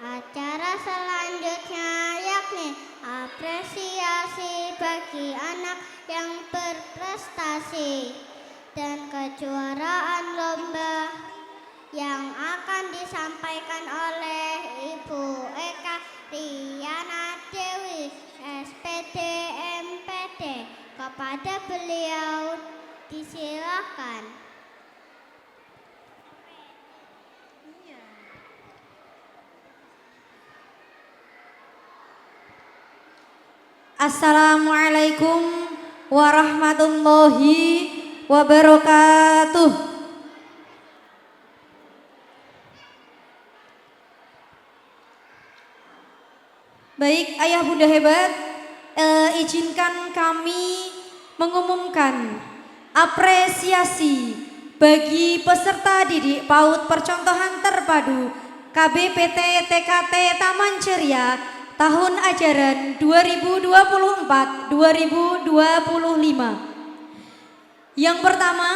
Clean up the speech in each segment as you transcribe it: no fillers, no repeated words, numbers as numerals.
Acara selanjutnya yakni apresiasi bagi anak yang berprestasi dan kejuaraan lomba yang akan disampaikan oleh Ibu Eka Riana Dewi SPD MPD. Kepada beliau disilakan. Assalamualaikum warahmatullahi wabarakatuh. Baik, ayah bunda hebat, izinkan kami mengumumkan apresiasi bagi peserta didik PAUD Percontohan Terpadu KBPT TKT Taman Ceria tahun ajaran 2024-2025. Yang pertama,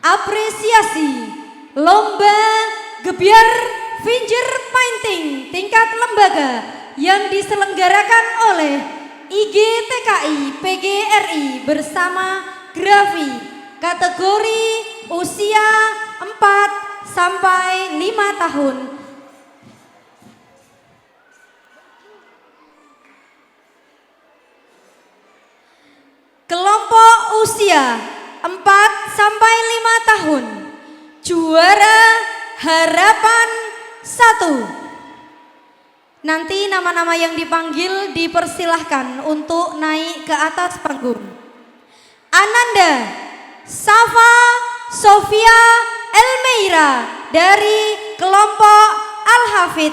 apresiasi lomba gebyar finger painting tingkat lembaga yang diselenggarakan oleh IGTKI PGRI bersama Grafi kategori usia 4 sampai 5 tahun. Kelompok usia 4 sampai 5 tahun, juara harapan 1. Nanti nama-nama yang dipanggil dipersilahkan untuk naik ke atas panggung. Ananda Safa Sofia Elmeira dari kelompok Al-Hafid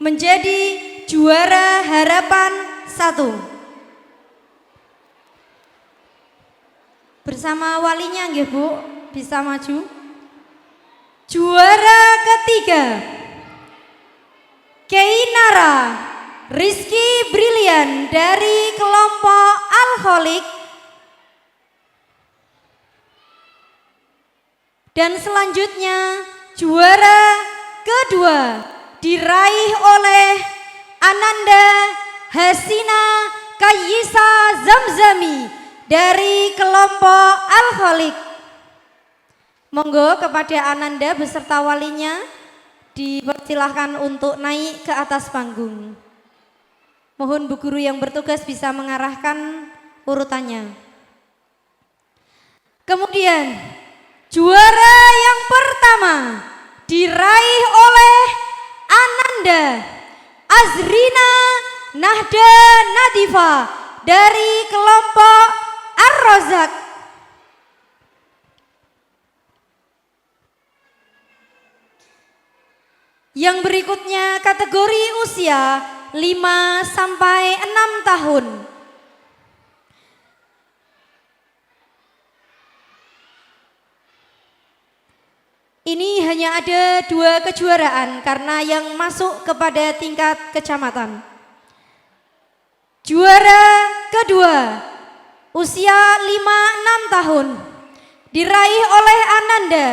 menjadi juara harapan 1. Bersama walinya nggih Bu, bisa maju. Juara ketiga, Keinara Rizky Brilian dari kelompok Alkoholik. Dan selanjutnya juara kedua diraih oleh Ananda Hasina Kayisa Zamzami dari kelompok Alkoholik. Monggo kepada Ananda beserta walinya dipersilahkan untuk naik ke atas panggung. Mohon Bu Guru yang bertugas bisa mengarahkan urutannya. Kemudian juara yang pertama diraih oleh Ananda Azrina Nahda Nadifa dari kelompok Ar-Rozak. Yang berikutnya kategori usia 5 sampai 6 tahun. Ini hanya ada 2 kejuaraan karena yang masuk kepada tingkat kecamatan. Juara kedua usia 5-6 tahun diraih oleh Ananda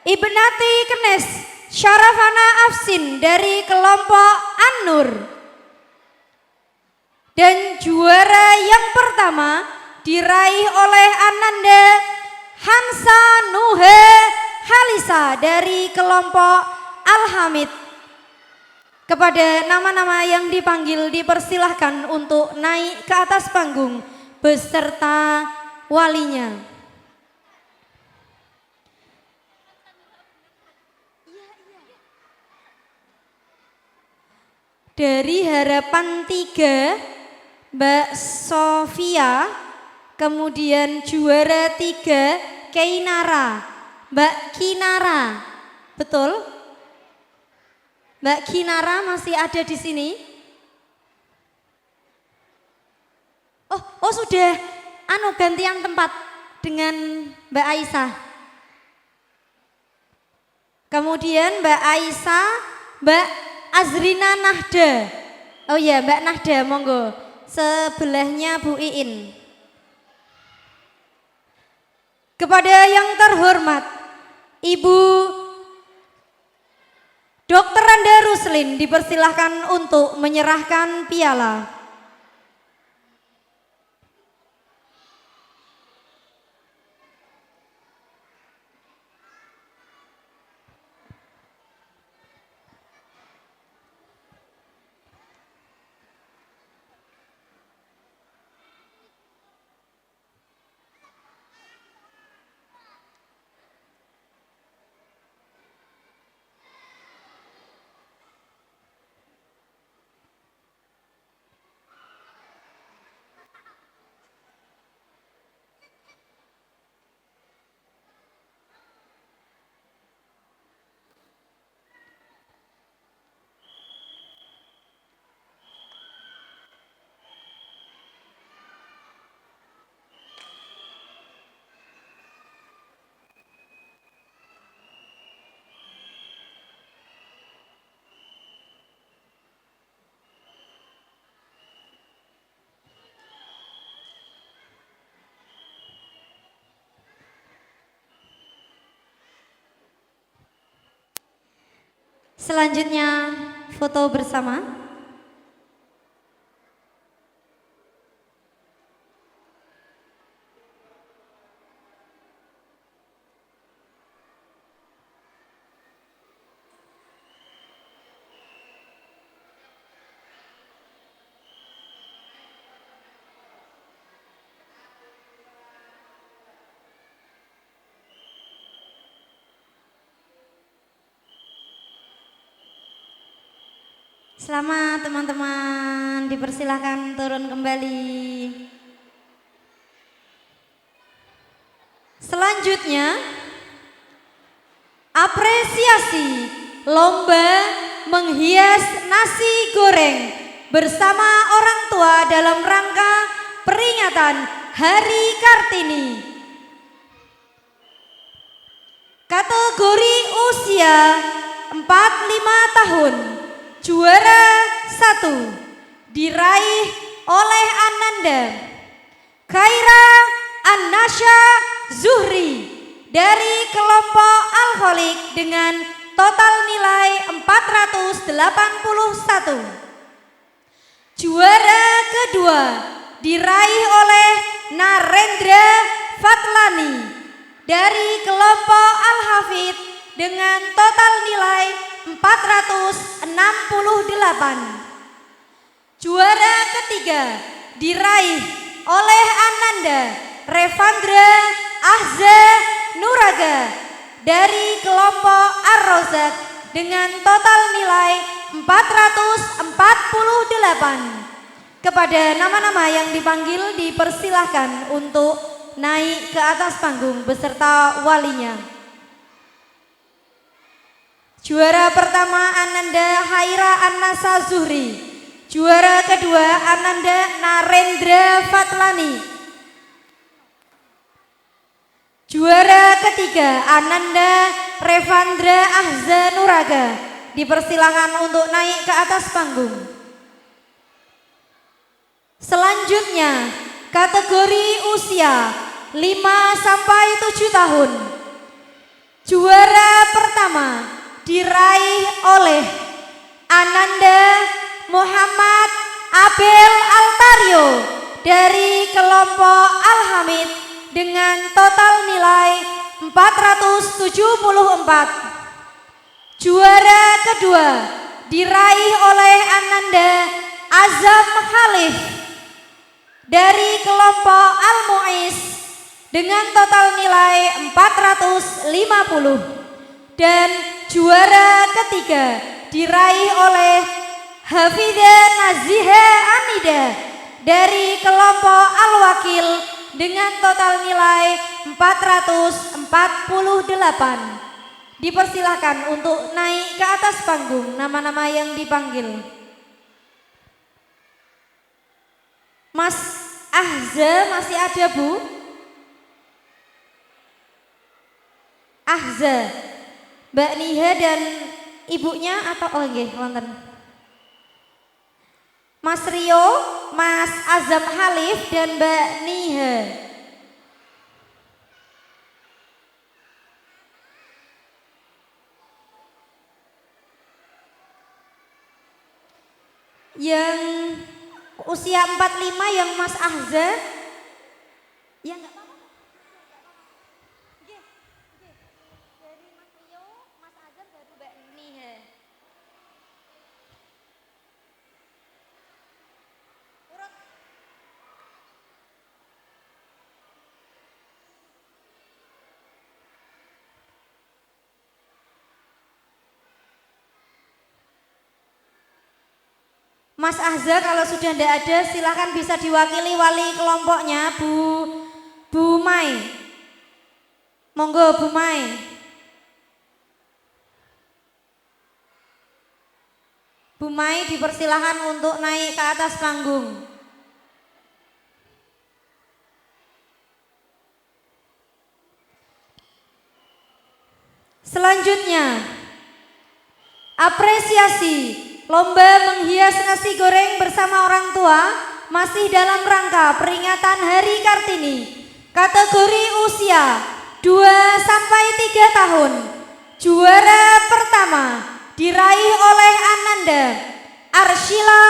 Ibnati Kenes Syarafana Afsin dari kelompok An-Nur. Dan juara yang pertama diraih oleh Ananda Hansa Nuhe Halisa dari kelompok Al-Hamid. Kepada nama-nama yang dipanggil dipersilahkan untuk naik ke atas panggung beserta walinya. Dari harapan 3 Mbak Sofia, kemudian juara 3 Keinara, Mbak Kinara, betul? Mbak Kinara masih ada di sini? Oh sudah, gantian tempat dengan Mbak Aisyah. Kemudian Mbak Aisyah, Mbak Azrina Nahda. Oh iya Mbak Nahda, monggo. Sebelahnya Bu Iin. Kepada yang terhormat Ibu Dr. Andarus Berslin dipersilahkan untuk menyerahkan piala. Selanjutnya foto bersama. Selamat teman-teman, dipersilahkan turun kembali. Selanjutnya, apresiasi lomba menghias nasi goreng bersama orang tua dalam rangka peringatan Hari Kartini. Kategori usia 45 tahun. Juara 1 diraih oleh Ananda Khaira Annasya Zuhri dari kelompok alkoholik dengan total nilai 481. Juara kedua diraih oleh Narendra Fatlani dari kelompok Al-Hafid dengan total nilai 468. Juara ketiga diraih oleh Ananda Revandra Ahza Nuraga dari kelompok Ar-Rozak dengan total nilai 448. Kepada nama-nama yang dipanggil dipersilahkan untuk naik ke atas panggung beserta walinya. Juara pertama Ananda Khaira Annasya Zuhri. Juara kedua Ananda Narendra Fatlani. Juara ketiga Ananda Revandra Ahza Nuraga. Dipersilakan untuk naik ke atas panggung. Selanjutnya kategori usia 5 sampai 7 tahun. Juara pertama diraih oleh Ananda Muhammad Abel Altario dari kelompok Al-Hamid dengan total nilai 474. Juara kedua diraih oleh Ananda Azam Khalif dari kelompok Al-Mu'iz dengan total nilai 450. Dan juara ketiga diraih oleh Hafidah Naziha Anida dari kelompok Al-Wakil dengan total nilai 448. Dipersilahkan untuk naik ke atas panggung nama-nama yang dipanggil. Mas Ahza masih ada, Bu? Ahza, Mbak Niha dan ibunya atau nggih wonten. Mas Rio, Mas Azam Khalif dan Mbak Niha. Yang usia 45 yang Mas Ahza. Ya enggak apa-apa. Dari Mas Rio, Mas Azhar baru Mbak Eni ya. Urut. Mas Ahza kalau sudah tidak ada silahkan bisa diwakili wali kelompoknya Bu Mai. Monggo Bu Mai. Bu Mai dipersilahkan untuk naik ke atas panggung. Selanjutnya, apresiasi lomba menghias nasi goreng bersama orang tua masih dalam rangka peringatan Hari Kartini. Kategori usia 2 sampai 3 tahun. Juara pertama diraih oleh Ananda Arshila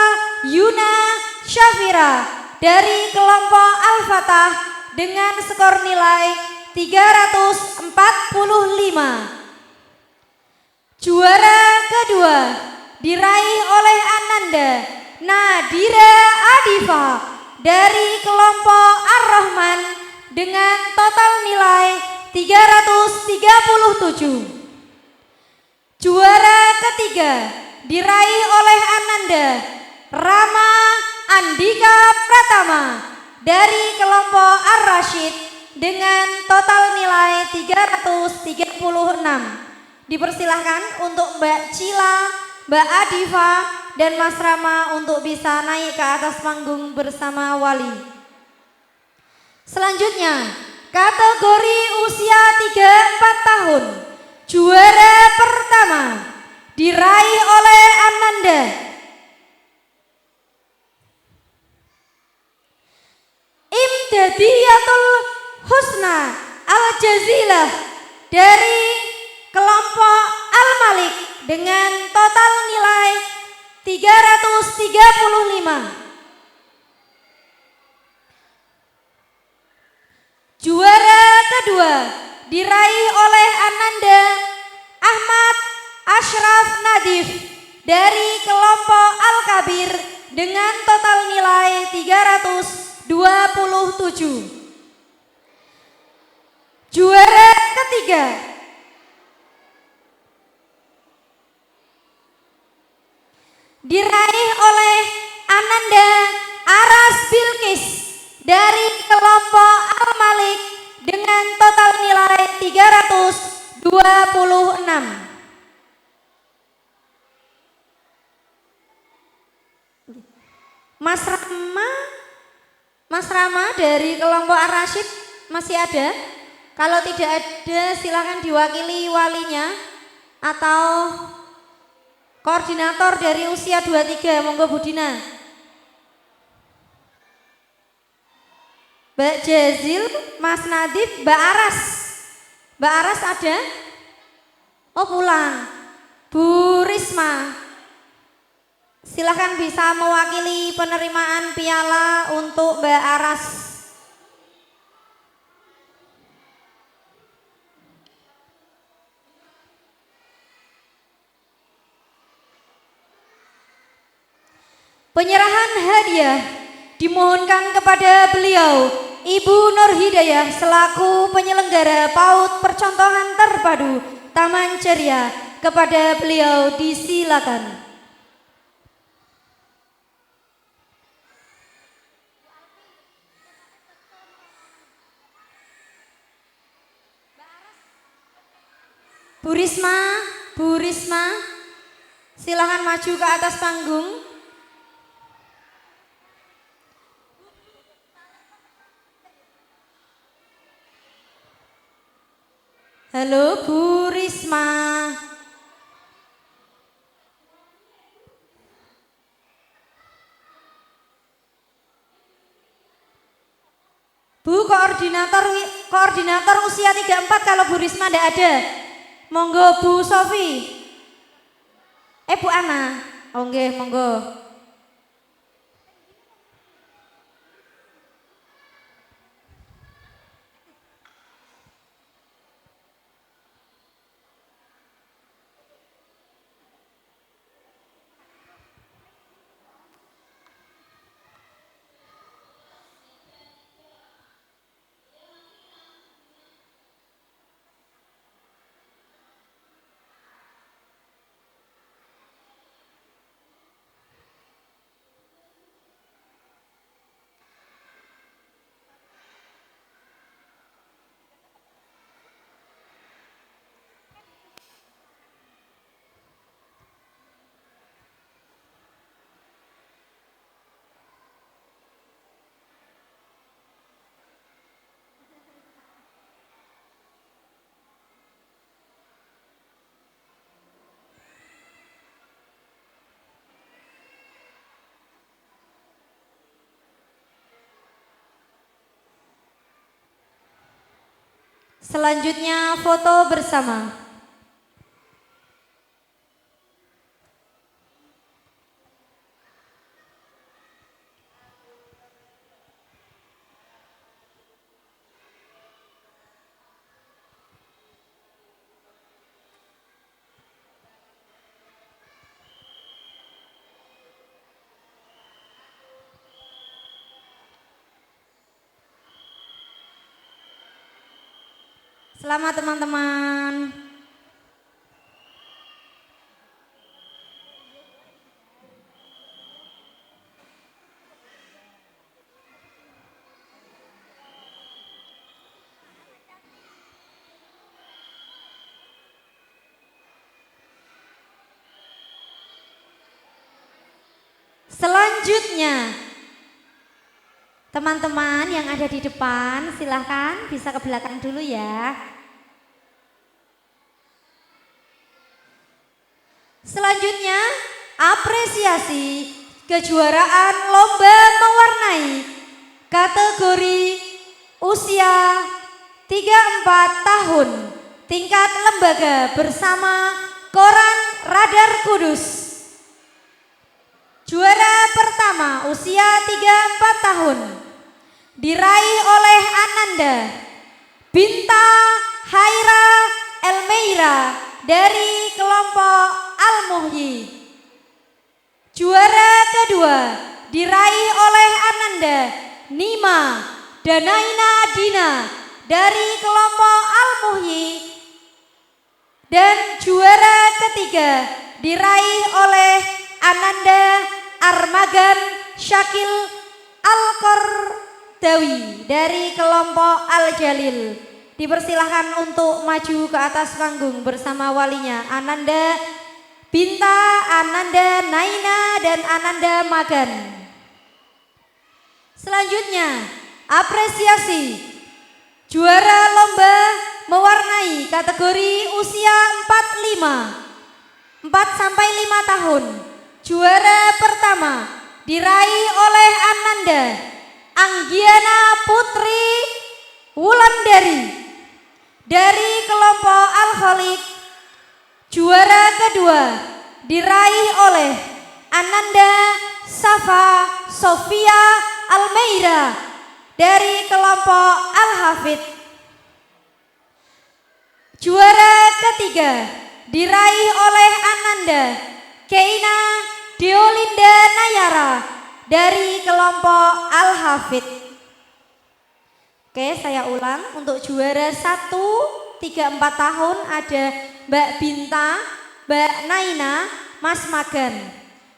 Yuna Syafira dari kelompok Al-Fatah dengan skor nilai 345. Juara kedua diraih oleh Ananda Nadira Adifa dari kelompok Ar-Rahman dengan total nilai 337. Juara ketiga diraih oleh Ananda Rama Andika Pratama dari kelompok Ar-Rasyid dengan total nilai 336. Dipersilahkan untuk Mbak Cila, Mbak Adifa, dan Mas Rama untuk bisa naik ke atas panggung bersama wali. Selanjutnya, kategori usia 3-4 tahun. Juara pertama diraih oleh Ananda Imdadiyatul Husna Al-Jazilah dari kelompok Al-Malik dengan total nilai 335. Juara kedua diraih oleh Ananda Ahmad Ashraf Nadif dari kelompok Al-Kabir dengan total nilai 327. Juara ketiga diraih oleh Ananda Aras Bilkis dari kelompok Al-Malik dengan total nilai 326. Mas Rama dari kelompok Ar-Rasyid masih ada? Kalau tidak ada silakan diwakili walinya atau koordinator dari usia 23, monggo Budina. Mbak Jazil, Mas Nadif, Mbak Aras. Mbak Aras ada? Oh pulang. Bu Risma, silahkan bisa mewakili penerimaan piala untuk Mbak Aras. Penyerahan hadiah dimohonkan kepada beliau Ibu Nur Hidayah selaku penyelenggara PAUD Percontohan Terpadu Taman Ceria. Kepada beliau disilakan. Bu Risma, silakan maju ke atas panggung. Halo Bu Risma. Bu koordinator usia 34 kalau Bu Risma tidak ada. Monggo Bu Sofi. Bu Ana. Oh nggih, monggo. Selanjutnya foto bersama. Selamat teman-teman. Selanjutnya, teman-teman yang ada di depan silahkan bisa ke belakang dulu ya. Selanjutnya, apresiasi kejuaraan lomba mewarnai kategori usia 34 tahun tingkat lembaga bersama Koran Radar Kudus. Juara pertama usia 34 tahun diraih oleh Ananda Binta Haira Elmeira dari kelompok Al-Muhyi. Juara kedua diraih oleh Ananda Nima Danaina Dina dari kelompok Al-Muhyi. Dan juara ketiga diraih oleh Ananda Armagan Syakil Al-Qardawi dari kelompok Al-Jalil. Dipersilahkan untuk maju ke atas panggung bersama walinya Ananda Binta, Ananda Naina, dan Ananda Magan. Selanjutnya, apresiasi juara lomba mewarnai kategori usia 4 sampai 5 tahun. Juara pertama diraih oleh Ananda Anggiana Putri Wulandari dari kelompok Al-Khaliq. Juara kedua diraih oleh Ananda Safa Sofia Almeida dari kelompok Al-Hafid. Juara ketiga diraih oleh Ananda Keina Deolinda Nayara dari kelompok Al-Hafid. Oke, saya ulang. Untuk juara 1 3-4 tahun ada Mbak Binta, Mbak Naina, Mas Magan.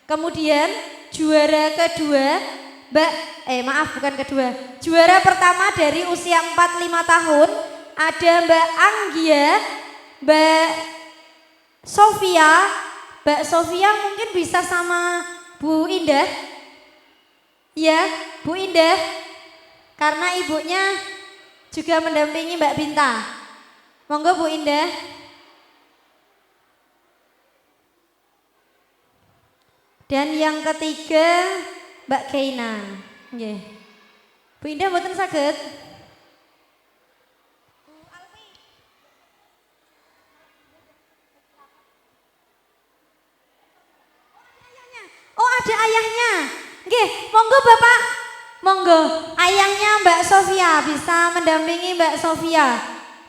Kemudian juara kedua juara pertama dari usia 4-5 tahun ada Mbak Anggia, Mbak Sofia. Mbak Sofia mungkin bisa sama Bu Indah. Ya, Bu Indah. Karena ibunya juga mendampingi Mbak Binta. Monggo Bu Indah. Dan yang ketiga Mbak Keina. Nggih. Bu Indah mboten saged. Oh, ada ayahnya. Nggih, monggo Bapak. Monggo, ayahnya Mbak Sofia bisa mendampingi Mbak Sofia.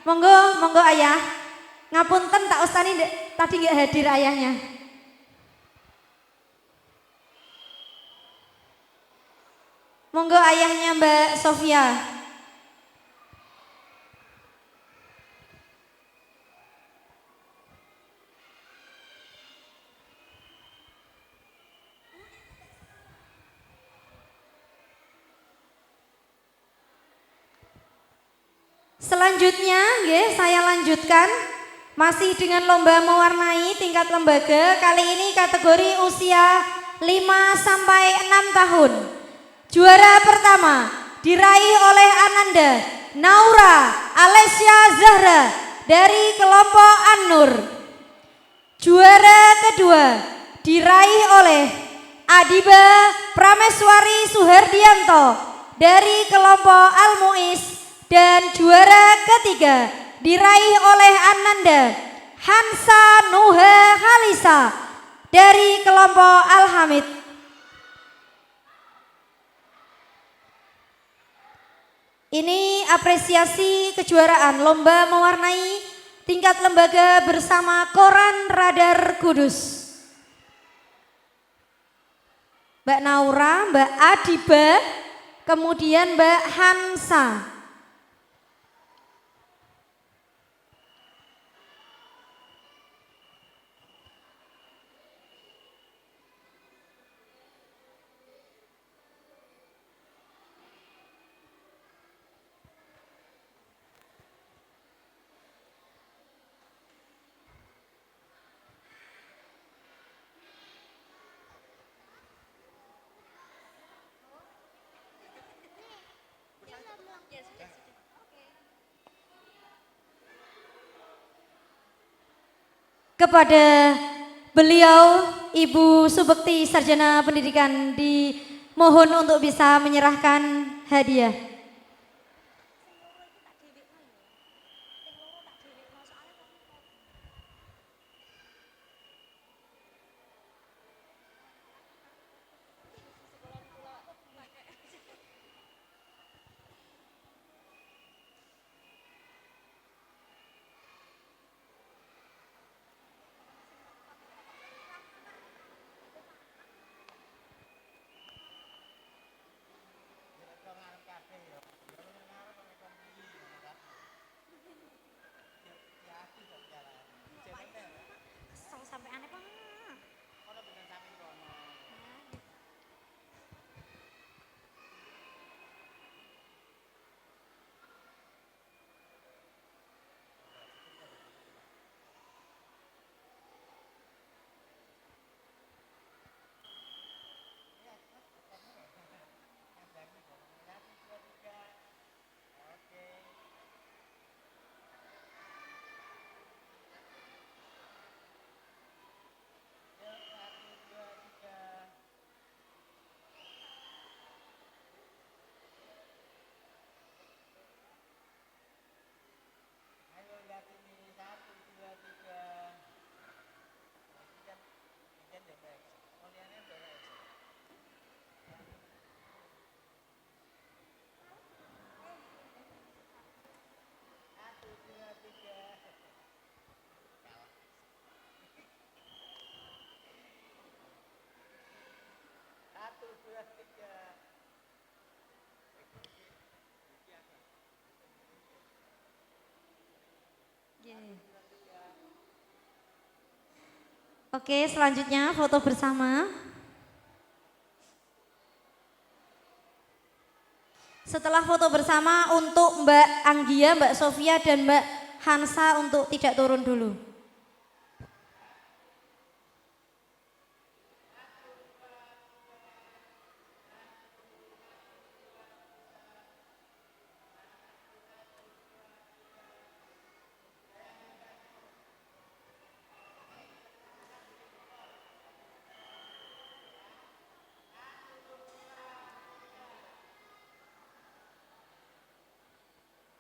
Monggo, monggo ayah. Ngapunten tak ustani tadi nggak hadir ayahnya. Monggo ayahnya Mbak Sofia. Selanjutnya, saya lanjutkan masih dengan lomba mewarnai tingkat lembaga. Kali ini kategori usia 5 sampai 6 tahun. Juara pertama diraih oleh Ananda Naura Alessia Zahra dari kelompok An-Nur. Juara kedua diraih oleh Adiba Prameswari Suhardianto dari kelompok Al-Muis. Dan juara ketiga diraih oleh Ananda Hansa Nuha Halisa dari kelompok Al-Hamid. Ini apresiasi kejuaraan lomba mewarnai tingkat lembaga bersama Koran Radar Kudus. Mbak Naura, Mbak Adiba, kemudian Mbak Hansa. Kepada beliau Ibu Subekti Sarjana Pendidikan dimohon untuk bisa menyerahkan hadiah. Oke, selanjutnya foto bersama. Setelah foto bersama untuk Mbak Anggia, Mbak Sofia dan Mbak Hansa untuk tidak turun dulu.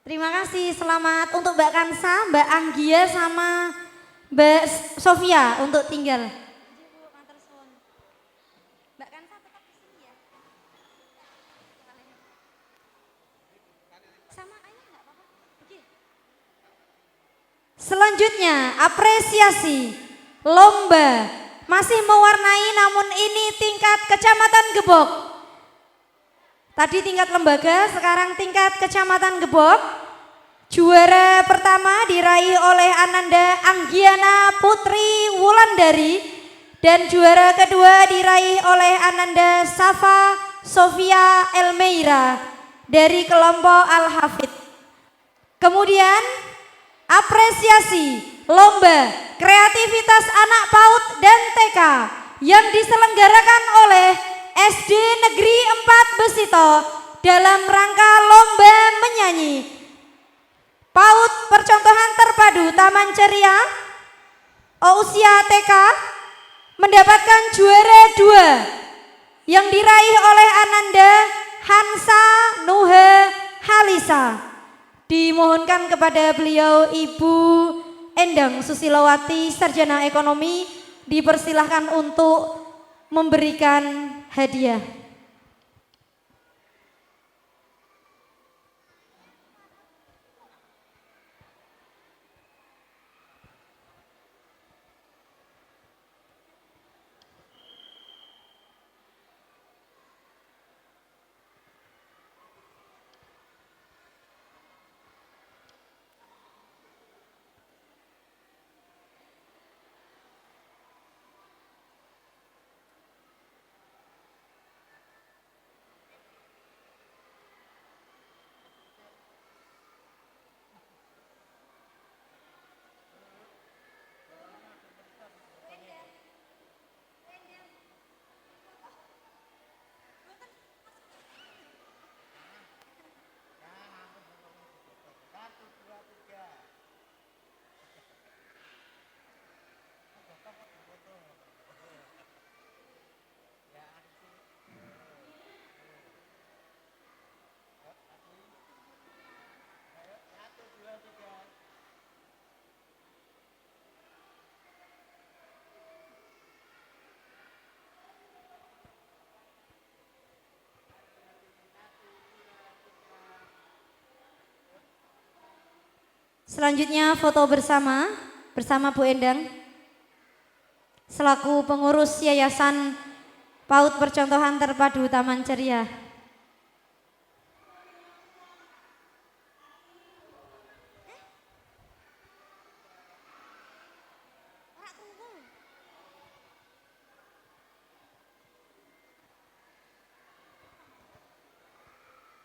Terima kasih, selamat untuk Mbak Kansa, Mbak Anggia sama Mbak Sofia untuk tinggal. Mbak Kansa tetap di sini ya. Sama ayah enggak apa-apa. Selanjutnya, apresiasi lomba masih mewarnai namun ini tingkat Kecamatan Gebok. Tadi tingkat lembaga, sekarang tingkat Kecamatan Gebok. Juara pertama diraih oleh Ananda Anggiana Putri Wulandari dan juara kedua diraih oleh Ananda Safa Sofia Elmeira dari kelompok Al-Hafid. Kemudian apresiasi lomba kreativitas anak PAUD dan TK yang diselenggarakan oleh SD Negeri 4 Besito dalam rangka lomba menyanyi PAUD Percontohan Terpadu Taman Ceria usia TK mendapatkan juara 2 yang diraih oleh Ananda Hansa Nuha Halisa. Dimohonkan kepada beliau Ibu Endang Susilowati, Sarjana Ekonomi, dipersilahkan untuk memberikan hadiah. Selanjutnya foto bersama Bu Endang selaku pengurus Yayasan PAUD Percontohan Terpadu Taman Ceria.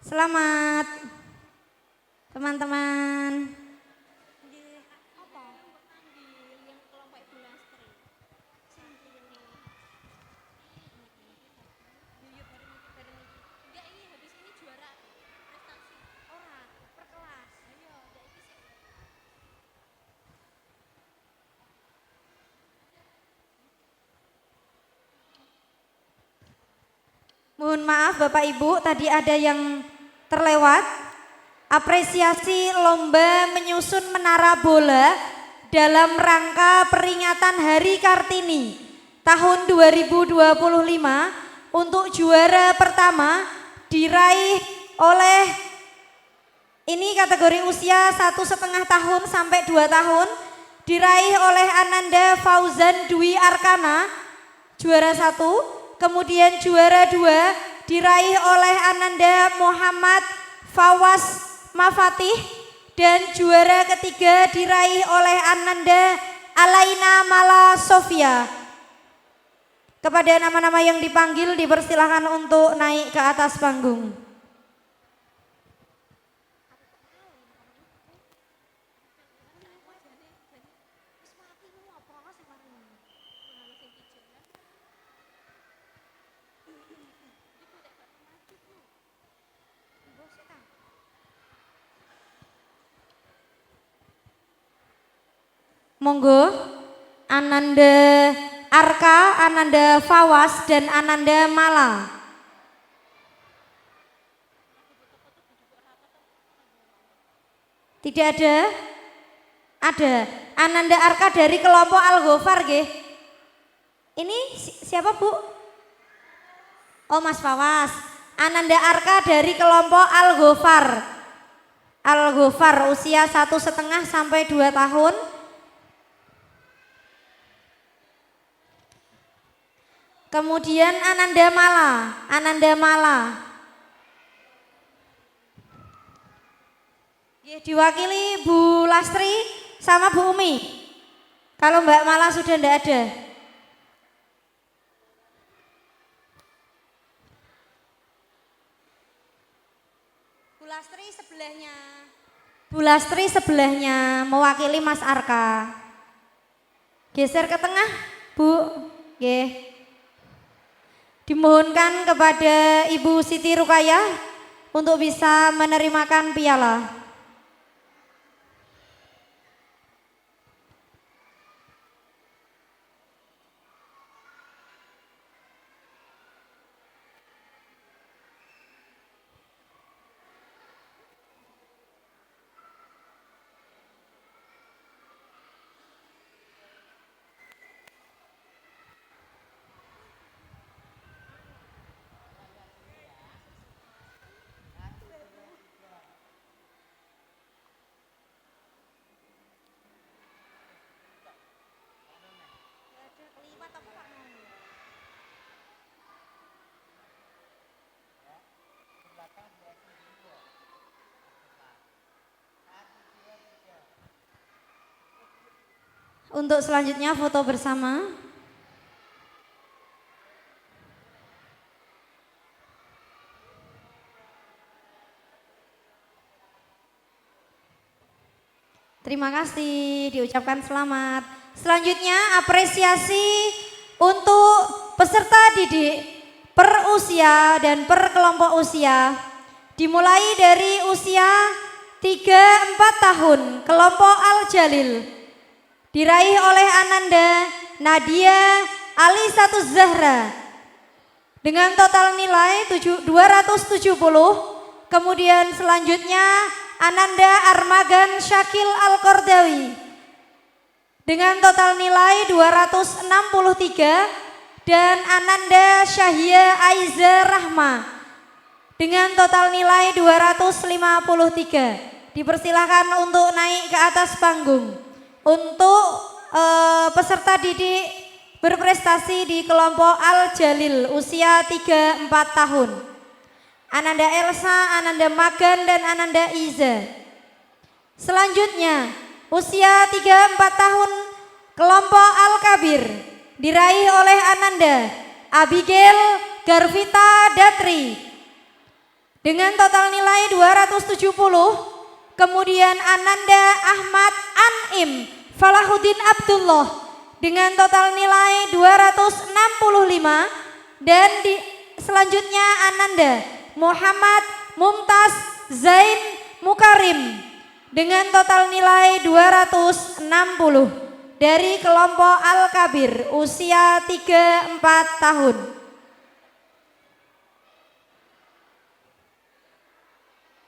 Selamat teman-teman. Mohon maaf Bapak Ibu, tadi ada yang terlewat. Apresiasi lomba menyusun menara bola dalam rangka peringatan Hari Kartini tahun 2025 untuk juara pertama diraih oleh, ini kategori usia 1,5 tahun sampai 2 tahun, diraih oleh Ananda Fauzan Dwi Arkana, juara 1. Kemudian juara 2 diraih oleh Ananda Muhammad Fawas Mafatih, dan juara ketiga diraih oleh Ananda Alaina Mala Sofia. Kepada nama-nama yang dipanggil dipersilahkan untuk naik ke atas panggung. Monggo Ananda Arka, Ananda Fawas, dan Ananda Mala. Tidak ada? Ada. Ananda Arka dari kelompok Al-Ghofar nggih. Ini siapa Bu? Oh Mas Fawas. Ananda Arka dari kelompok Al-Ghofar. Al-Ghofar usia 1,5 sampai 2 tahun. Kemudian Ananda Mala. Diwakili Bu Lastri sama Bu Umi. Kalau Mbak Mala sudah tidak ada. Bu Lastri sebelahnya mewakili Mas Arka. Geser ke tengah, Bu. Nggih. Dimohonkan kepada Ibu Siti Rukayah untuk bisa menerimakan piala. Untuk selanjutnya foto bersama. Terima kasih, diucapkan selamat. Selanjutnya apresiasi untuk peserta didik per usia dan per kelompok usia. Dimulai dari usia 3-4 tahun, kelompok Al-Jalil. Diraih oleh Ananda Nadia Alisatus Zahra dengan total nilai 270. Kemudian selanjutnya Ananda Armagan Syakil Al-Kordawi dengan total nilai 263 dan Ananda Syahia Aiza Rahma dengan total nilai 253. Dipersilahkan untuk naik ke atas panggung. Untuk peserta didik berprestasi di kelompok Al-Jalil usia 3-4 tahun. Ananda Elsa, Ananda Magan, dan Ananda Iza. Selanjutnya usia 3-4 tahun kelompok Al-Kabir diraih oleh Ananda Abigail Garvita Datri dengan total nilai 270. Kemudian Ananda Ahmad Anim Falahuddin Abdullah dengan total nilai 265 dan selanjutnya Ananda Muhammad Mumtaz Zain Mukarim dengan total nilai 260 dari kelompok Al-Kabir usia 3-4 tahun.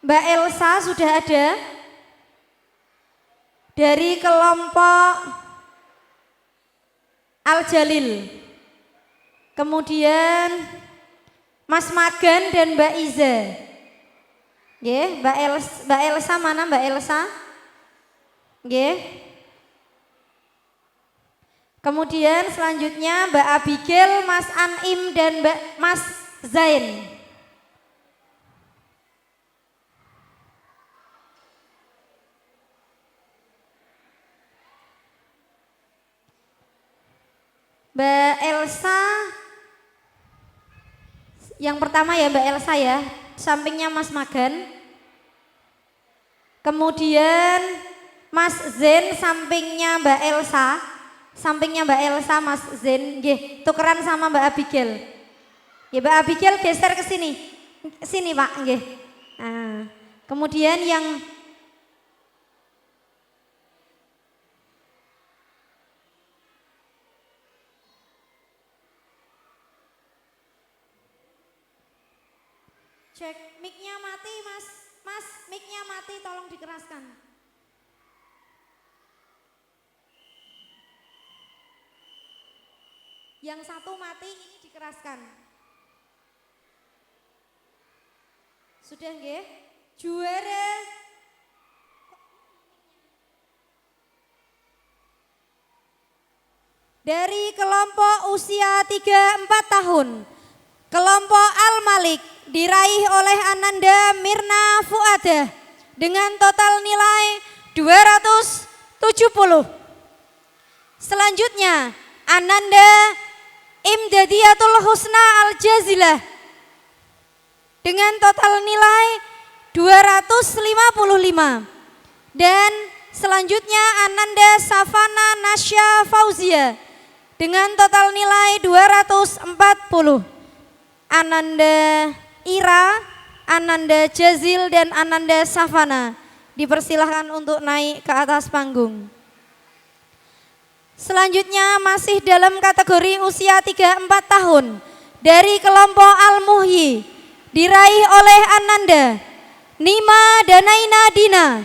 Mbak Elsa sudah ada dari kelompok Al-Jalil. Kemudian Mas Magan dan Mbak Iza. Nggih, Mbak Elsa mana Mbak Elsa? Nggih. Kemudian selanjutnya Mbak Abigail, Mas Anim dan Mas Zain. Mbak Elsa, yang pertama ya Mbak Elsa ya, sampingnya Mas Magan. Kemudian Mas Zen sampingnya Mbak Elsa, Mas Zen, nggih, tukeran sama Mbak Abigail. Ya Mbak Abigail geser ke sini, Pak, nggih. Nah, kemudian yang cek mic-nya mati Mas, mic-nya mati, tolong dikeraskan. Yang satu mati, ini dikeraskan. Sudah nggih? Juara dari kelompok usia 3-4 tahun, kelompok Al-Malik diraih oleh Ananda Mirna Fuadah dengan total nilai 270. Selanjutnya Ananda Imdadiyatul Husna Al-Jazilah dengan total nilai 255. Dan selanjutnya Ananda Safana Nasya Fauzia dengan total nilai 240. Ananda Ira, Ananda Jazil, dan Ananda Safana dipersilahkan untuk naik ke atas panggung. Selanjutnya masih dalam kategori usia 3-4 tahun dari kelompok Al-Muhyi diraih oleh Ananda Nima Danaina Dina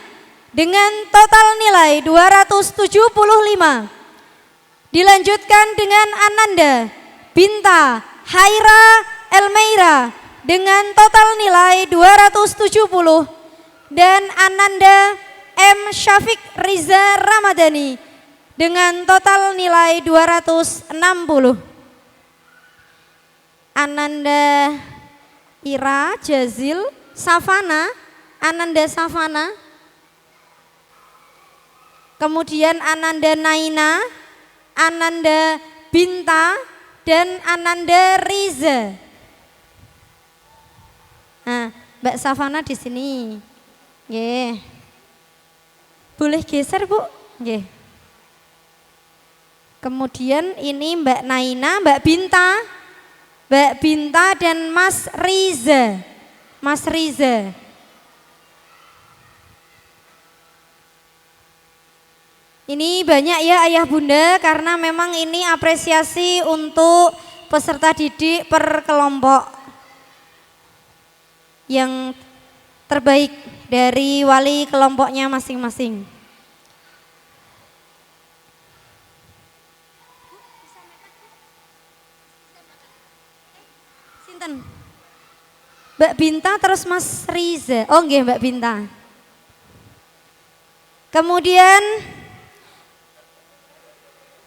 dengan total nilai 275. Dilanjutkan dengan Ananda Binta Haira Elmeira dengan total nilai 270 dan Ananda M. Syafiq Riza Ramadhani dengan total nilai 260. Ananda Ira, Jazil, Safana, Ananda Safana. kemudian Ananda Naina, Ananda Binta, dan Ananda Riza. Nah, Mbak Savana di sini. Nggih. Boleh geser, Bu? Nggih. Kemudian ini Mbak Naina, Mbak Binta dan Mas Riza. Mas Riza. Ini banyak ya ayah bunda karena memang ini apresiasi untuk peserta didik per kelompok yang terbaik dari wali kelompoknya masing-masing. Sinten? Mbak Binta terus Mas Riza. Oh nggih Mbak Binta. Kemudian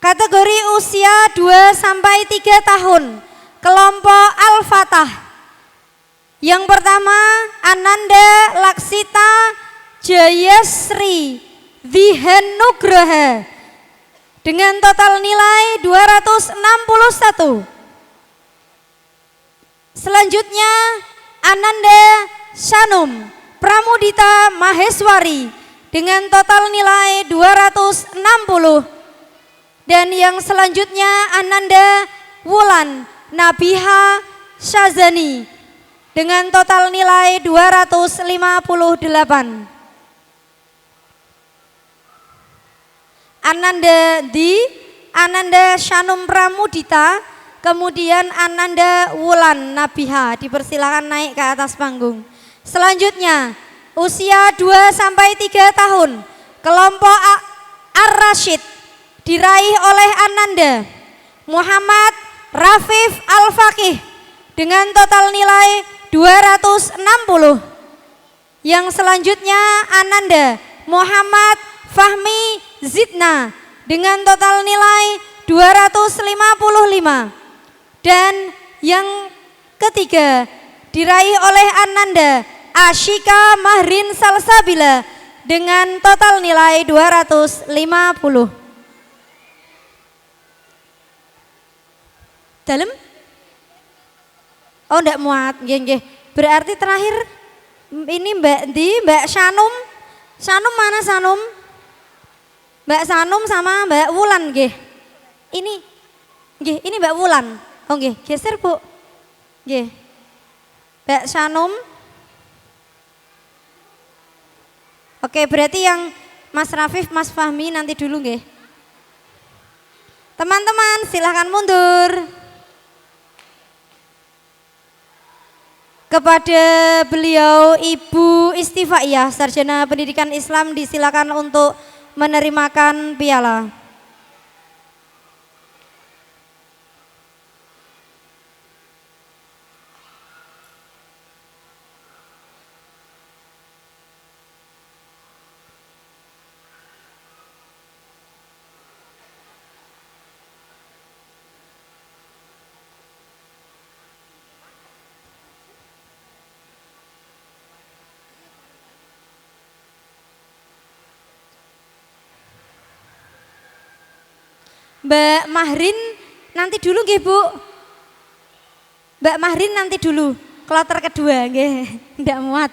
kategori usia 2 sampai 3 tahun, kelompok Al-Fatah. Yang pertama Ananda Laksita Jayasri Dihanugraha dengan total nilai 261. Selanjutnya Ananda Shanum Pramudita Maheswari dengan total nilai 260. Dan yang selanjutnya Ananda Wulan Nabiha Syazani dengan total nilai 258. Ananda Shanum Pramudita, kemudian Ananda Wulan Nabiha, dipersilakan naik ke atas panggung. Selanjutnya usia 2 sampai 3 tahun, kelompok Ar-Rasyid diraih oleh Ananda Muhammad Rafif Al-Faqih dengan total nilai 260. Yang selanjutnya Ananda Muhammad Fahmi Zidna dengan total nilai 255. Dan yang ketiga diraih oleh Ananda Ashika Mahrin Salsabila dengan total nilai 250. Dalam? Oh enggak muat, nggih. Berarti terakhir ini Mbak Shanum. Shanum mana Shanum? Mbak Shanum sama Mbak Wulan nggih. Ini Mbak Wulan. Oh nggih, geser Bu. Nggih. Mbak Shanum. Oke, berarti yang Mas Rafif, Mas Fahmi nanti dulu nggih. Teman-teman silahkan mundur. Kepada beliau Ibu Istifaiyah, Sarjana Pendidikan Islam, disilakan untuk menerimakan piala. Mbak Mahrin nanti dulu nggih Bu. Mbak Mahrin nanti dulu, kloter kedua nggih, ndak muat.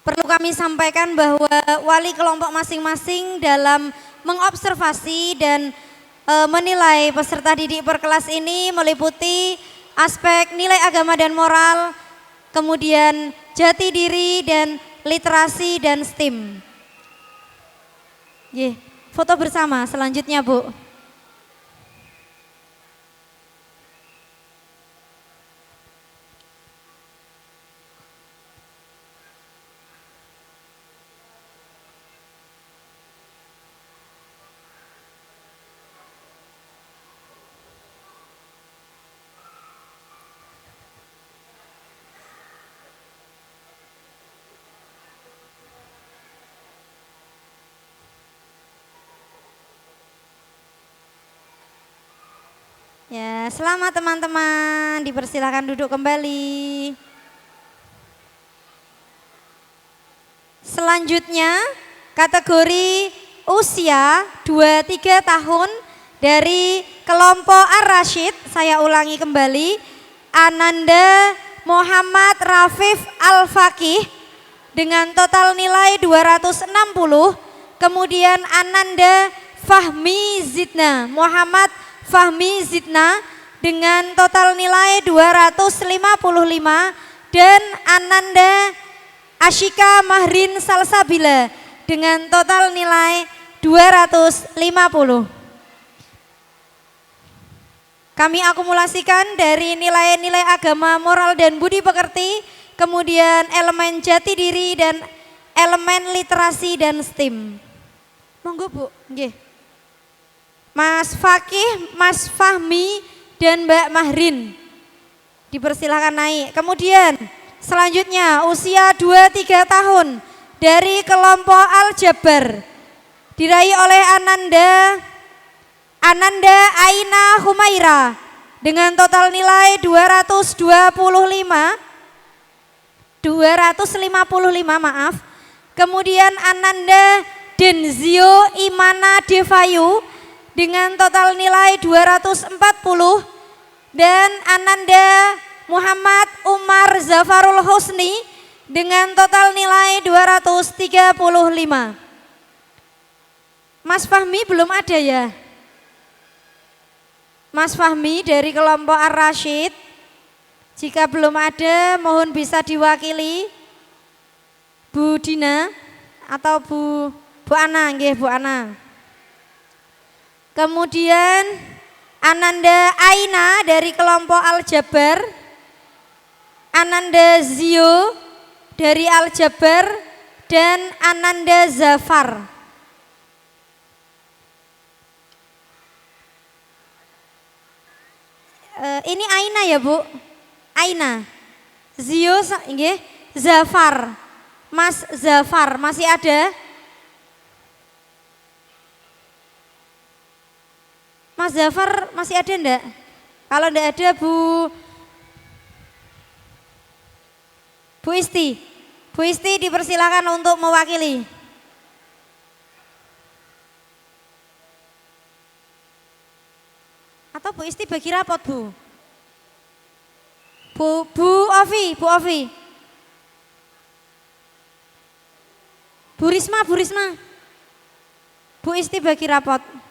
perlu kami sampaikan bahwa wali kelompok masing-masing dalam mengobservasi dan menilai peserta didik per kelas ini meliputi aspek nilai agama dan moral, kemudian jati diri dan literasi dan STEAM. Foto bersama selanjutnya, Bu. Ya, selamat teman-teman, dipersilakan duduk kembali. Selanjutnya, kategori usia 23 tahun dari kelompok Ar-Rasyid, saya ulangi kembali, Ananda Muhammad Rafif Al-Fakih dengan total nilai 260, kemudian Ananda Fahmi Zidna Muhammad Fahmi Zidna dengan total nilai 255 dan Ananda Ashika Mahrin Salsabila dengan total nilai 250. Kami akumulasikan dari nilai-nilai agama, moral dan budi pekerti, kemudian elemen jati diri dan elemen literasi dan STEAM. Monggo Bu, nggih. Mas Fakih, Mas Fahmi, dan Mbak Mahrin dipersilakan naik. Kemudian selanjutnya usia 23 tahun dari kelompok Al-Jabar diraih oleh Ananda Aina Humaira dengan total nilai 255 maaf. Kemudian Ananda Denzio Imana Devayu dengan total nilai 240 dan Ananda Muhammad Umar Zafarul Husni dengan total nilai 235. Mas Fahmi belum ada ya? Mas Fahmi dari kelompok Ar-Rasyid, jika belum ada mohon bisa diwakili Bu Dina atau Bu Ana, nggih Bu Ana. Kemudian Ananda Aina dari kelompok Al-Jabar, Ananda Zio dari Al-Jabar, dan Ananda Zafar. Ini Aina ya Bu? Aina, Zio, nggih, Zafar, Mas Zafar masih ada? Mas Zafar masih ada enggak? Kalau enggak ada Bu Isti. Bu Isti dipersilakan untuk mewakili. Atau Bu Isti bagi rapot Bu? Bu Ovi. Bu Risma. Bu Isti bagi rapot.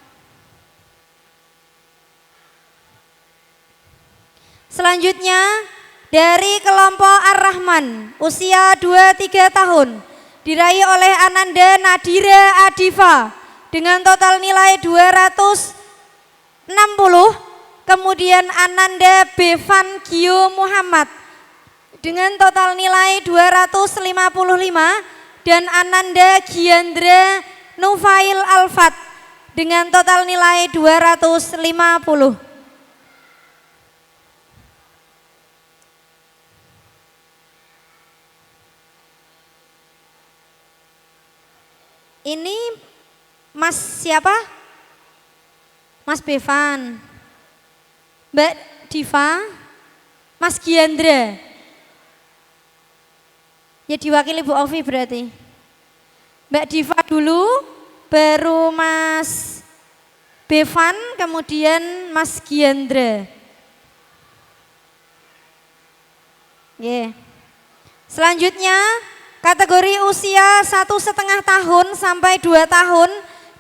Selanjutnya dari kelompok Ar-Rahman usia 23 tahun diraih oleh Ananda Nadira Adifa dengan total nilai 260, kemudian Ananda Bevan Gio Muhammad dengan total nilai 255 dan Ananda Giandra Nufail Alfat dengan total nilai 250. Ini Mas siapa? Mas Bevan, Mbak Diva, Mas Giandra. Ya diwakili Bu Ovi berarti. Mbak Diva dulu, baru Mas Bevan, kemudian Mas Giandra. Selanjutnya kategori usia 1,5 tahun sampai 2 tahun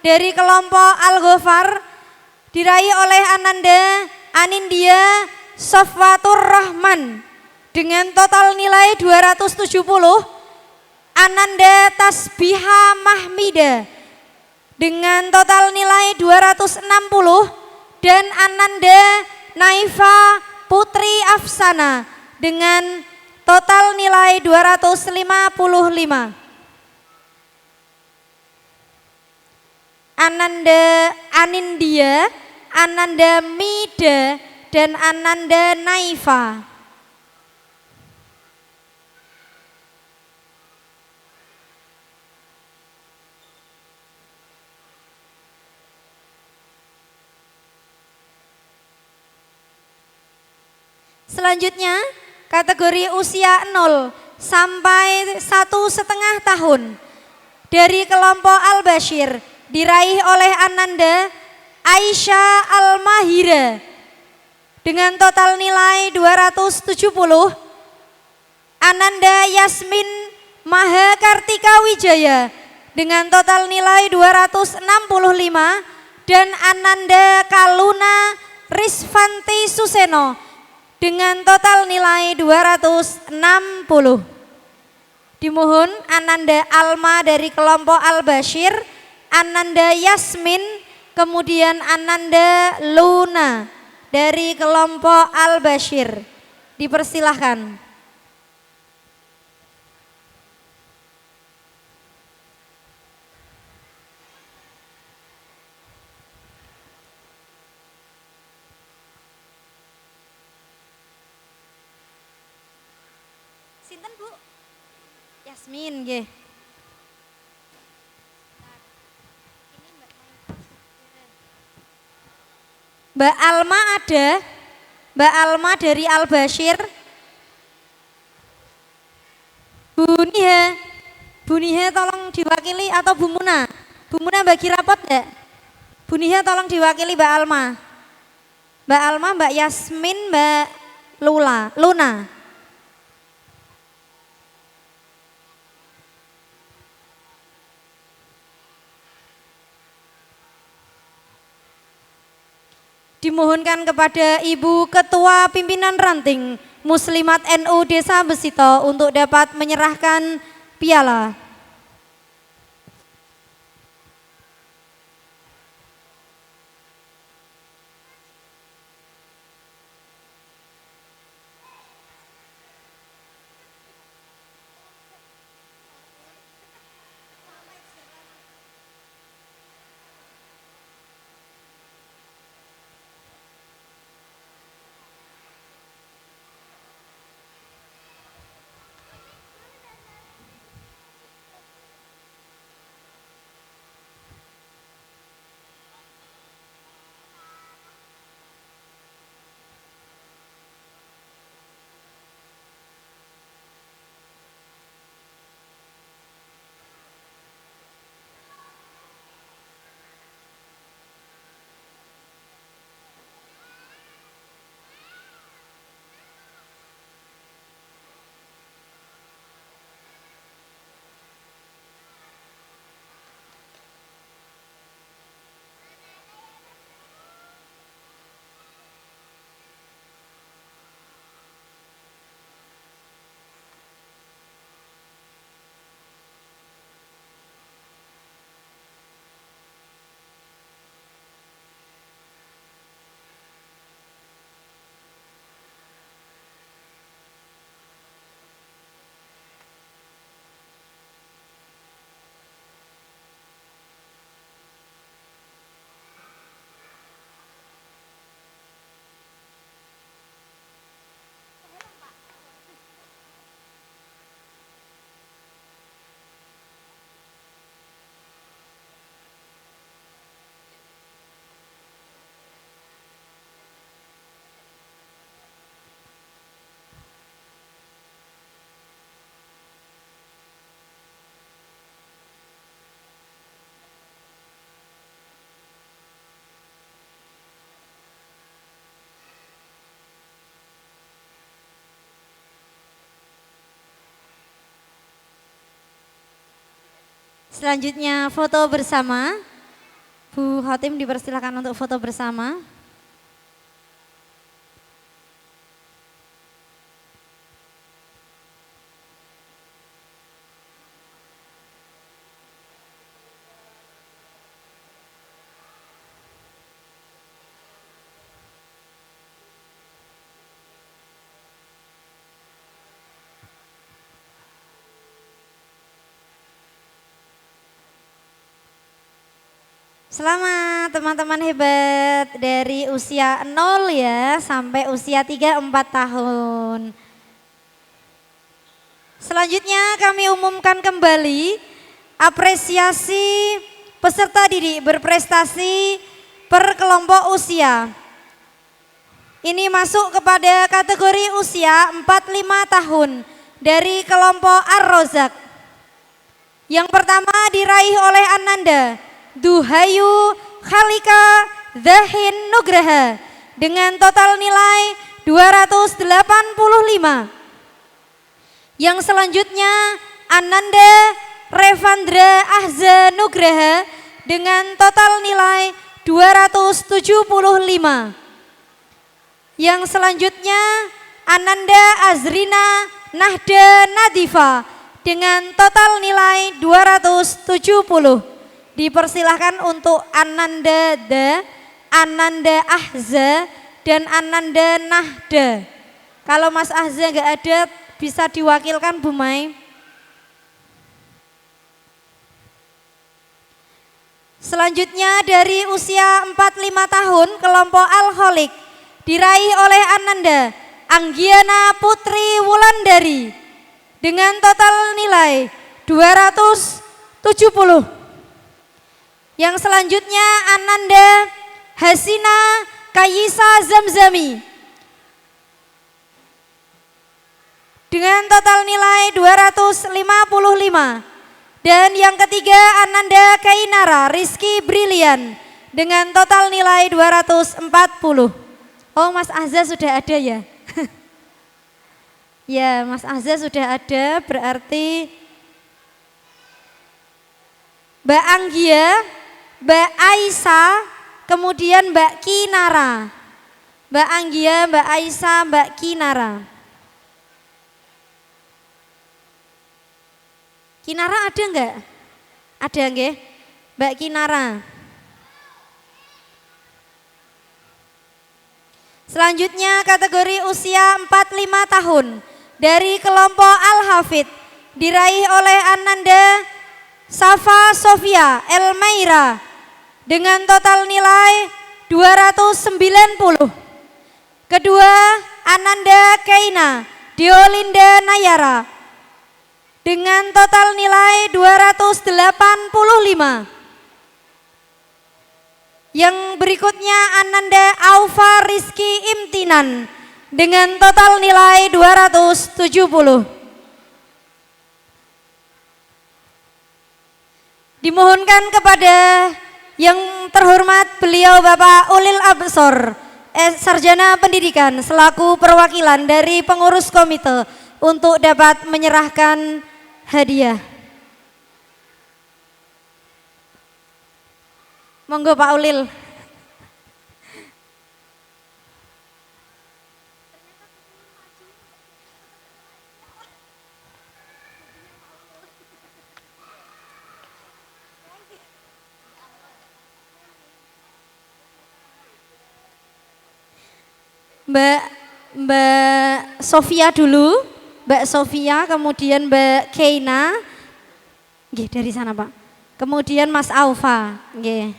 dari kelompok Al-Ghofar diraih oleh Anindya Sofwatur Rahman dengan total nilai 270. Ananda Tasbiha Mahmida dengan total nilai 260 dan Ananda Naifa Putri Afsana dengan total nilai 255. Anindya, Ananda Mida, dan Ananda Naifa. Selanjutnya, kategori usia 0 sampai 1,5 tahun dari kelompok Al-Bashir diraih oleh Ananda Aisyah Al-Mahira dengan total nilai 270. Ananda Yasmin Mahakartika Wijaya dengan total nilai 265 dan Ananda Kaluna Risfanti Suseno dengan total nilai 260. Dimohon Ananda Alma dari kelompok Al-Bashir, Ananda Yasmin, kemudian Ananda Luna dari kelompok Al-Bashir. Dipersilahkan. Sinten Bu? Yasmin nggih. Mbak Alma ada? Mbak Alma dari Al-Bashir. Bu Niha tolong diwakili atau Bu Muna? Bu Muna bagi rapot enggak? Bu Niha tolong diwakili Mbak Alma. Mbak Alma, Mbak Yasmin, Mbak Luna. Dimohonkan kepada Ibu Ketua Pimpinan Ranting Muslimat NU Desa Besito untuk dapat menyerahkan piala. Selanjutnya foto bersama. Bu Khotim dipersilakan untuk foto bersama. Selamat teman-teman hebat dari usia 0 ya sampai usia 3-4 tahun. Selanjutnya kami umumkan kembali apresiasi peserta didik berprestasi per kelompok usia. Ini masuk kepada kategori usia 45 tahun dari kelompok Ar-Rozak. Yang pertama diraih oleh Ananda Duhayu Khalika Zahin Nugraha dengan total nilai 285. Yang selanjutnya Ananda Revandra Ahza Nugraha dengan total nilai 275. Yang selanjutnya Ananda Azrina Nahda Nadifa dengan total nilai 270. Dipersilahkan untuk Ananda Ananda Ahza, dan Ananda Nahda. Kalau Mas Ahza nggak ada, bisa diwakilkan Bu Mai. Selanjutnya dari usia 45 tahun kelompok Alholik diraih oleh Ananda Anggiana Putri Wulandari dengan total nilai 270. Yang selanjutnya Ananda Hasina Kayisa Zamzami dengan total nilai 255. Dan yang ketiga Ananda Kainara Rizky Brilian dengan total nilai 240. Oh, Mas Azza sudah ada ya? Ya, Mas Azza sudah ada, berarti Mbak Anggia, Mbak Aisyah, kemudian Mbak Kinara. Mbak Anggia, Mbak Aisyah, Mbak Kinara. Kinara ada enggak? Ada enggak? Mbak Kinara. Selanjutnya kategori usia 45 tahun dari kelompok Al-Hafid diraih oleh Ananda Safa Sofia Elmaira dengan total nilai 290. Kedua Ananda Kaina Diolinda Nayara dengan total nilai 285. Yang berikutnya Ananda Aufa Rizky Imtinan dengan total nilai 270. Dimohonkan kepada yang terhormat beliau Bapak Ulil Absor, Sarjana Pendidikan selaku perwakilan dari pengurus komite untuk dapat menyerahkan hadiah. Monggo Pak Ulil. Mbak Sofia dulu, Mbak Sofia, kemudian Mbak Keina, nggih dari sana Pak. Kemudian Mas Aufa, nggih.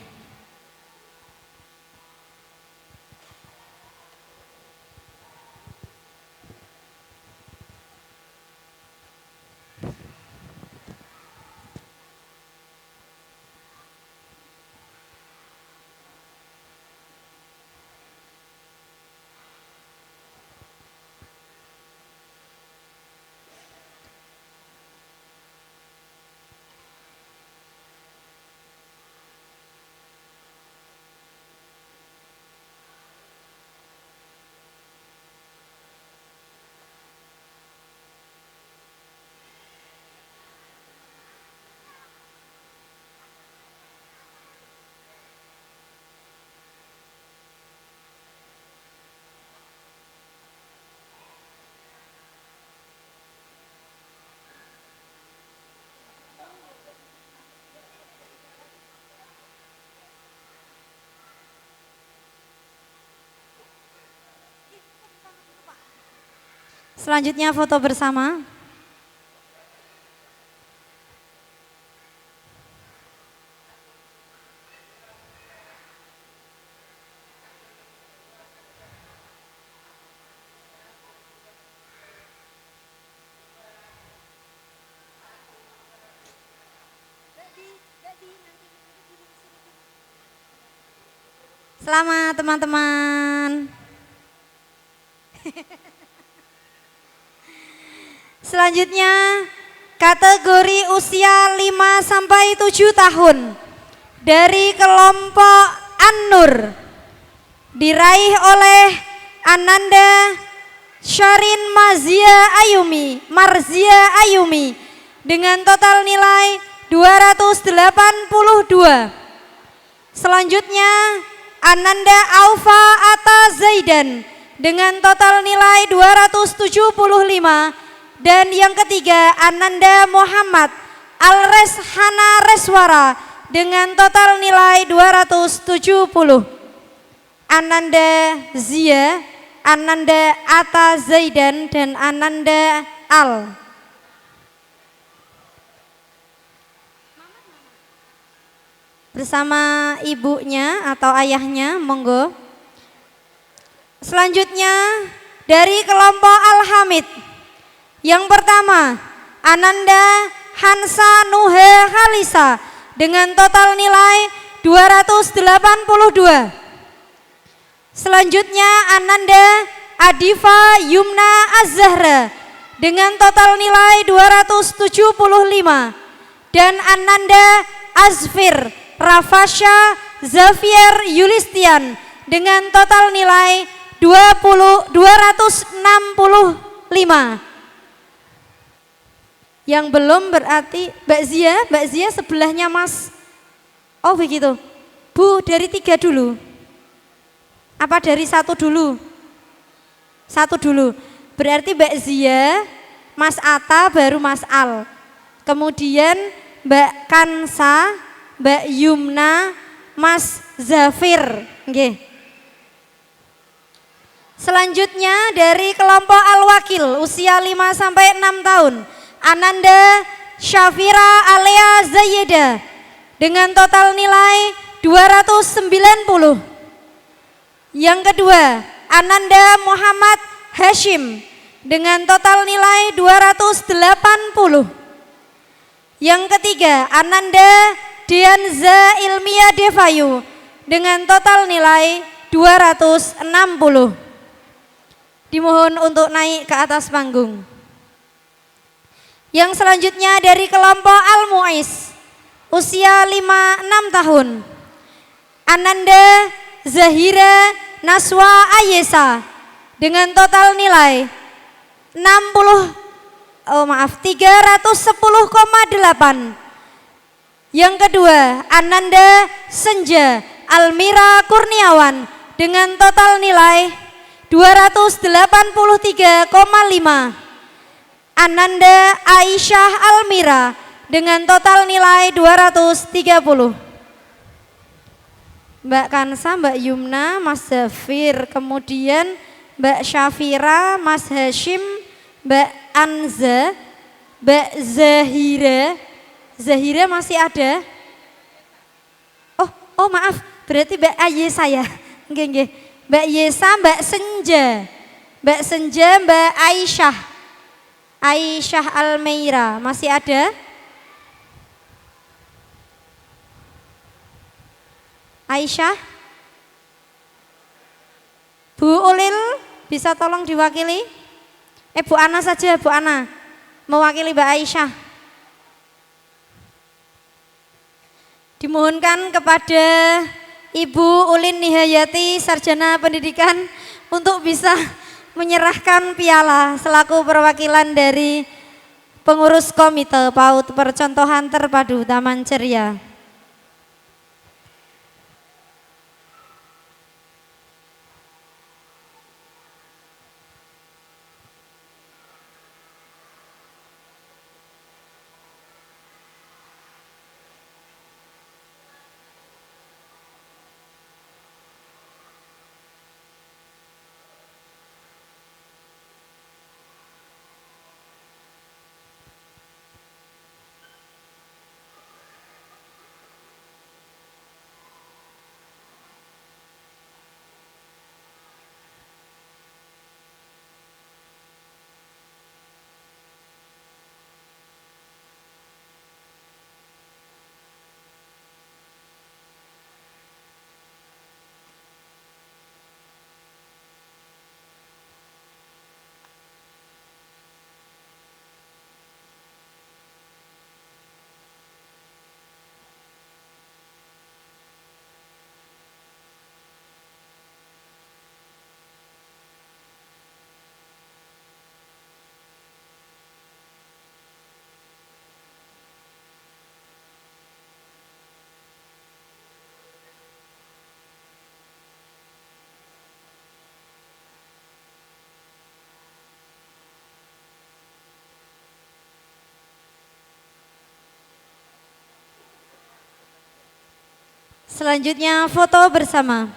Selanjutnya foto bersama. Selamat teman-teman. Selanjutnya kategori usia 5 sampai 7 tahun dari kelompok An-Nur diraih oleh Ananda Syarin Marzia Ayumi dengan total nilai 282. Selanjutnya Ananda Aufa Atta Zaidan dengan total nilai 275. Dan yang ketiga Ananda Muhammad Alreshana Reswara dengan total nilai 270. Ananda Zia, Ananda Atta Zaidan, dan Ananda Al. Bersama ibunya atau ayahnya, monggo. Selanjutnya dari kelompok Al-Hamid. Yang pertama, Ananda Hansa Nuhe Halisa dengan total nilai 282. Selanjutnya Ananda Adifa Yumna Az-Zahra dengan total nilai 275. Dan Ananda Azfir Rafasha Zavier Yulistian dengan total nilai 265. Yang belum berarti Mbak Zia sebelahnya Mas. Oh begitu. Bu, dari 3 dulu. Apa dari 1 dulu? 1 dulu. Berarti Mbak Zia, Mas Atta, baru Mas Al. Kemudian Mbak Kansa, Mbak Yumna, Mas Zafir. Nggih. Selanjutnya dari kelompok Al-Wakil usia 5 sampai 6 tahun. Ananda Syafira Alea Zayyeda dengan total nilai 290. Yang kedua, Ananda Muhammad Hashim dengan total nilai 280. Yang ketiga, Ananda Dianza Ilmia Devayu dengan total nilai 260. Dimohon untuk naik ke atas panggung. Yang selanjutnya dari kelompok Al-Mu'is usia 5-6 tahun. Ananda Zahira Naswa Ayesa dengan total nilai 310,8. Yang kedua, Ananda Senja Almira Kurniawan dengan total nilai 283,5. Ananda Aisyah Almira dengan total nilai 230. Mbak Kansa, Mbak Yumna, Mas Zafir, kemudian Mbak Syafira, Mas Hashim, Mbak Anza, Mbak Zahira masih ada? Oh maaf, berarti Mbak Ayesa ya. Nggih. Mbak Yesa, Mbak Senja, Mbak Aisyah Almeira masih ada? Aisyah? Bu Ulil bisa tolong diwakili? Bu Ana saja, Bu Ana mewakili Mbak Aisyah. Dimohonkan kepada Ibu Ulin Nihayati, Sarjana Pendidikan, untuk bisa menyerahkan piala selaku perwakilan dari pengurus Komite PAUD Percontohan Terpadu Taman Ceria. Selanjutnya foto bersama.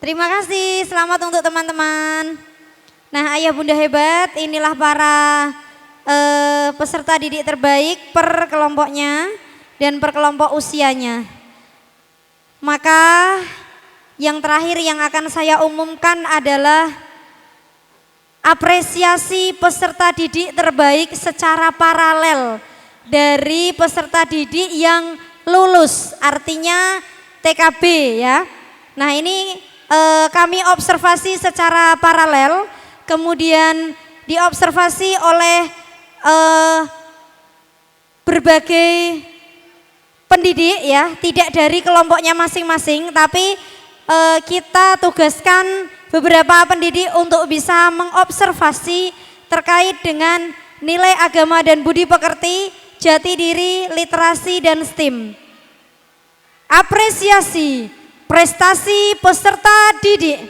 Terima kasih, selamat untuk teman-teman. Nah, ayah bunda hebat, inilah para peserta didik terbaik per kelompoknya dan per kelompok usianya. Maka yang terakhir yang akan saya umumkan adalah apresiasi peserta didik terbaik secara paralel dari peserta didik yang lulus, artinya TKB ya. Nah, ini kami observasi secara paralel, kemudian diobservasi oleh berbagai pendidik ya, tidak dari kelompoknya masing-masing, tapi kita tugaskan beberapa pendidik untuk bisa mengobservasi terkait dengan nilai agama dan budi pekerti, jati diri, literasi, dan STEAM. Apresiasi prestasi peserta didik.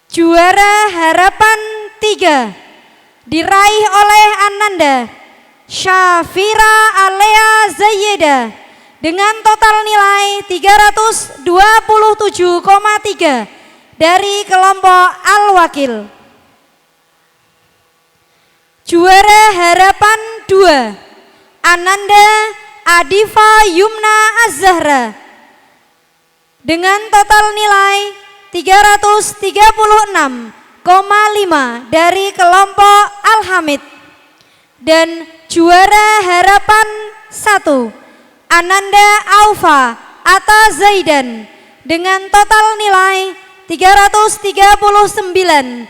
Juara harapan 3 diraih oleh Ananda Syafira Alea Zayyeda dengan total nilai 327,3 dari kelompok Al-Wakil. Juara harapan 2 Ananda Adifa Yumna Az-Zahra dengan total nilai 336,5 dari kelompok Al-Hamid. Dan juara harapan 1 Ananda Aufa Atta Zaidan dengan total nilai 339,5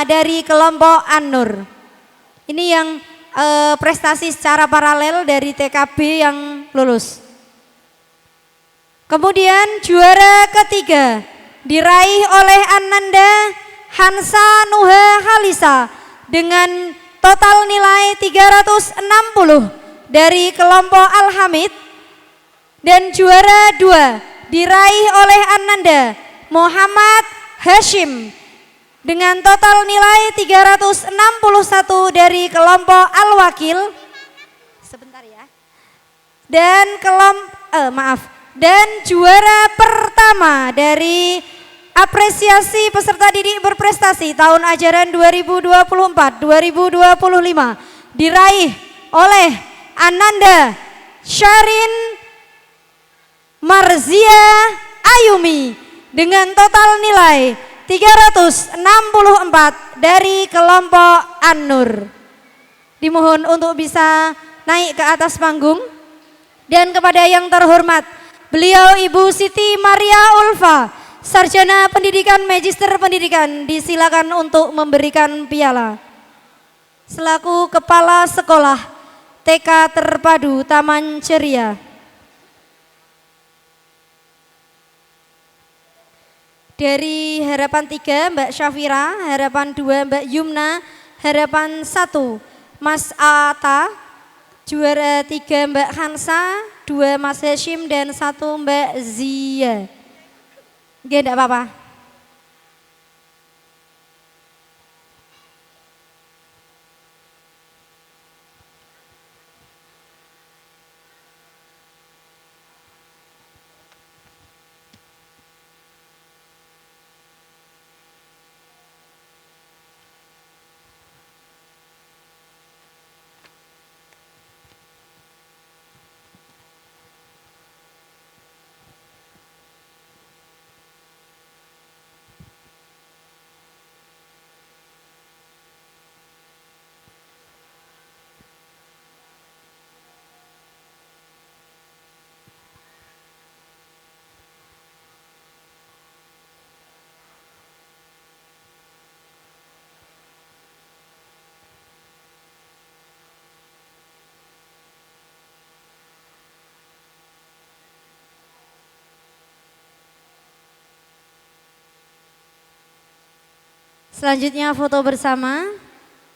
dari kelompok An-Nur. Ini yang prestasi secara paralel dari TKB yang lulus. Kemudian juara ketiga diraih oleh Ananda Hansa Nuha Halisa dengan total nilai 360 dari kelompok Al-Hamid. Dan juara 2 diraih oleh Ananda Muhammad Hashim dengan total nilai 361 dari kelompok Al-Wakil. Sebentar ya. Dan juara pertama dari apresiasi peserta didik berprestasi tahun ajaran 2024-2025 diraih oleh Ananda Syarin Marzia Ayumi dengan total nilai 364 dari kelompok An-Nur. Dimohon untuk bisa naik ke atas panggung. Dan kepada yang terhormat beliau Ibu Siti Maria Ulfa, Sarjana Pendidikan Magister Pendidikan, disilakan untuk memberikan piala. Selaku Kepala Sekolah TK Terpadu Taman Ceria. Dari harapan 3 Mbak Syafira, harapan 2 Mbak Yumna, harapan 1 Mas Ata, juara 3 Mbak Hansa, 2 Mas Hashim, dan 1 Mbak Zia. Oke, enggak apa-apa. Selanjutnya foto bersama.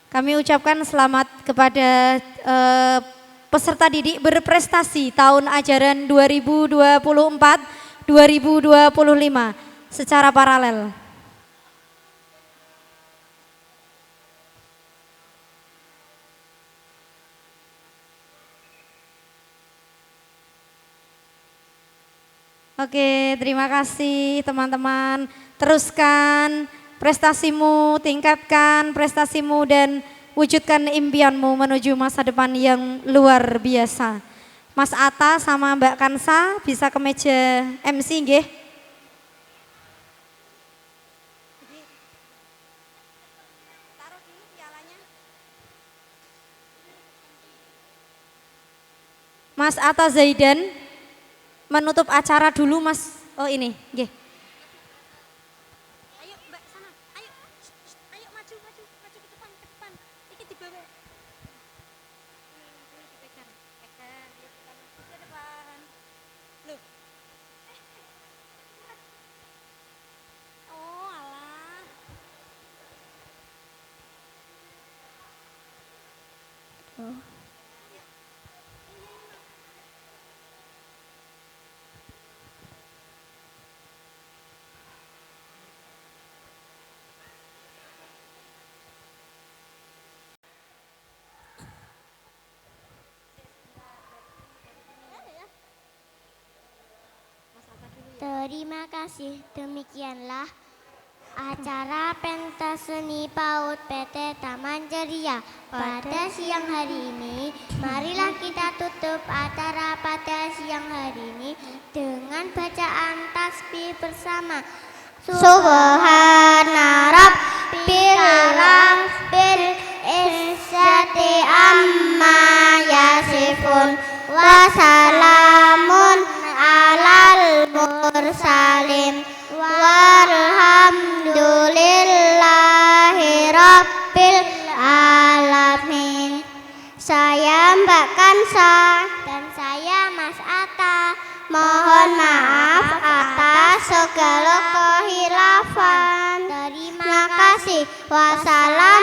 Kami ucapkan selamat kepada peserta didik berprestasi tahun ajaran 2024-2025 secara paralel. Oke, terima kasih teman-teman. Teruskan prestasimu, tingkatkan prestasimu dan wujudkan impianmu menuju masa depan yang luar biasa. Mas Atta sama Mbak Kansa bisa ke meja MC nggih. Mas Atta Zaidan menutup acara dulu Mas. Oh ini, nggih. Ayo Mbak sana, ayo. Ayo maju ke depan, ke depan. Iki dibawa. Ini dipegang. Pegang, ke depan. Loh. Oh, alah. Oh. Terima kasih, demikianlah acara pentas seni PAUD PT Taman Ceria pada siang hari ini. Marilah kita tutup acara pada siang hari ini dengan bacaan tasbih bersama. Subhana rabbil izzati amma yasifun wa salamun alal mursalin walhamdulillahi rabbil alamin. Saya Mbak Kansa dan saya Mas Atta. Mohon maaf atas segala kehilafan. Terima kasih. Wassalam.